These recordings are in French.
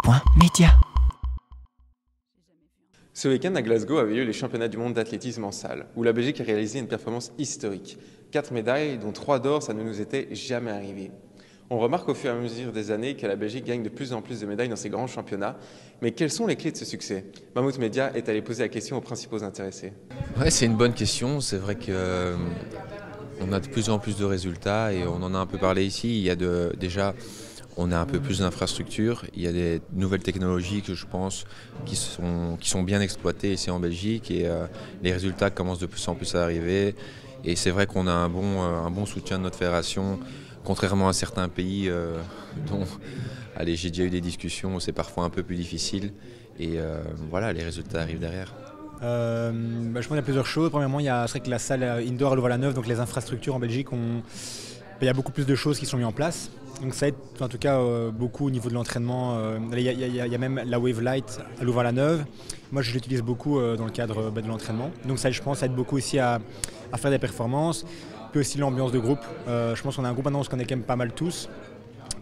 Mammouth.media. Ce week-end à Glasgow avaient lieu les championnats du monde d'athlétisme en salle, où la Belgique a réalisé une performance historique. 4 médailles, dont 3 d'or, ça ne nous était jamais arrivé. On remarque au fur et à mesure des années que la Belgique gagne de plus en plus de médailles dans ces grands championnats. Mais quelles sont les clés de ce succès? Mammouth Media est allé poser la question aux principaux intéressés. Ouais, c'est une bonne question. C'est vrai que on a de plus en plus de résultats et on en a un peu parlé ici. Il y a déjà, on a un peu plus d'infrastructures. Il y a des nouvelles technologies que je pense qui sont bien exploitées ici en Belgique et les résultats commencent de plus en plus à arriver. Et c'est vrai qu'on a un bon soutien de notre fédération, contrairement à certains pays dont j'ai déjà eu des discussions où c'est parfois un peu plus difficile. Et voilà, les résultats arrivent derrière. Je pense qu'il y a plusieurs choses. Premièrement, c'est vrai que la salle indoor à Louvain-la-Neuve, donc les infrastructures en Belgique, il y a beaucoup plus de choses qui sont mises en place. Donc ça aide en tout cas beaucoup au niveau de l'entraînement. Il y a même la Wave Light à Louvain-la-Neuve. Moi, je l'utilise beaucoup dans le cadre de l'entraînement. Donc ça, je pense, ça aide beaucoup aussi à faire des performances. Puis aussi l'ambiance de groupe. Je pense qu'on a un groupe maintenant, on se connaît quand même pas mal tous.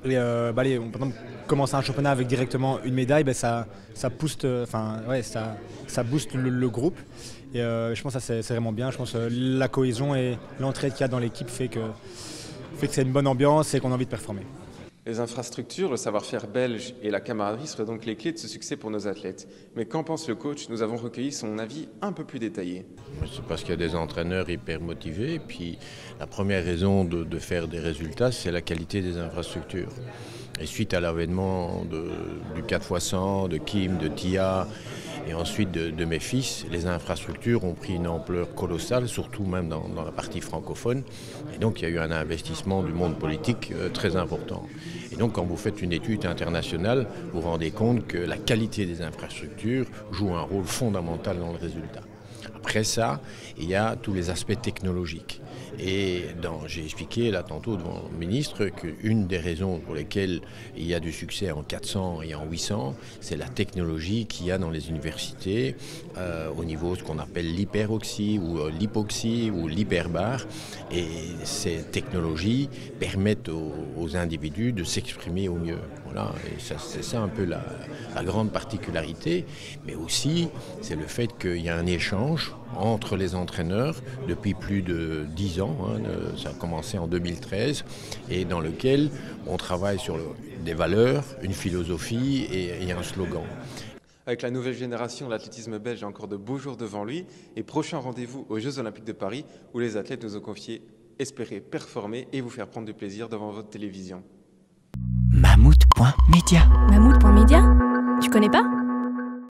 Et on par exemple, commencer un championnat avec directement une médaille, ça booste, ça booste le groupe. Et je pense que ça c'est vraiment bien. Je pense que la cohésion et l'entraide qu'il y a dans l'équipe fait que c'est une bonne ambiance et qu'on a envie de performer. Les infrastructures, le savoir-faire belge et la camaraderie seraient donc les clés de ce succès pour nos athlètes. Mais qu'en pense le coach? Nous avons recueilli son avis un peu plus détaillé. C'est parce qu'il y a des entraîneurs hyper motivés. Et puis la première raison de faire des résultats, c'est la qualité des infrastructures. Et suite à l'avènement du 4x100, de Kim, de Tia et ensuite de mes fils, les infrastructures ont pris une ampleur colossale, surtout même dans la partie francophone. Et donc il y a eu un investissement du monde politique très important. Et donc quand vous faites une étude internationale, vous vous rendez compte que la qualité des infrastructures joue un rôle fondamental dans le résultat. Après ça, il y a tous les aspects technologiques. Et j'ai expliqué là tantôt devant le ministre qu'une des raisons pour lesquelles il y a du succès en 400 et en 800, c'est la technologie qu'il y a dans les universités au niveau de ce qu'on appelle l'hyperoxie ou l'hypoxie ou l'hyperbar. Et ces technologies permettent aux individus de s'exprimer au mieux. Voilà, et c'est ça un peu la grande particularité. Mais aussi, c'est le fait qu'il y a un échange entre les entraîneurs depuis plus de 10 ans, ça a commencé en 2013, et dans lequel on travaille sur des valeurs, une philosophie et un slogan. Avec la nouvelle génération, l'athlétisme belge a encore de beaux jours devant lui. Et prochain rendez-vous aux Jeux Olympiques de Paris, où les athlètes nous ont confié espérer performer et vous faire prendre du plaisir devant votre télévision. Mammouth.media. Mammouth.media? Tu connais pas?